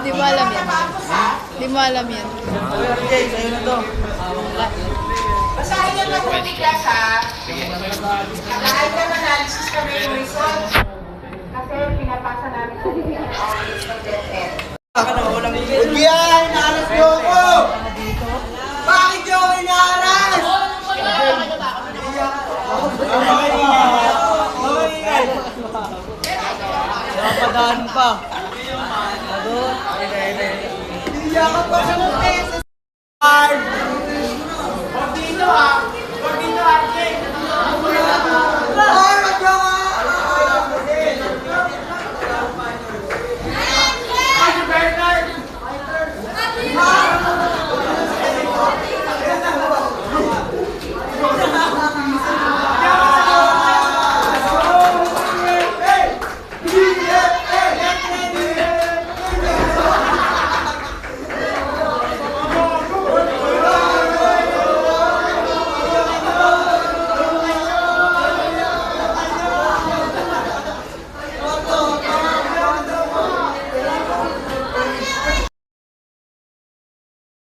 Di mo alam yan. Di mo alam yan. Okay, sa'yo na to. Basahin niyo ng mabuti class ha. Kahit na analysis kami yung result. Kasi pinapasa namin sa Ugiyan! Naaras niyo ako! Bakit niyo ako inaaras? Napadaan pa. Hindi ako pa sa mukhes.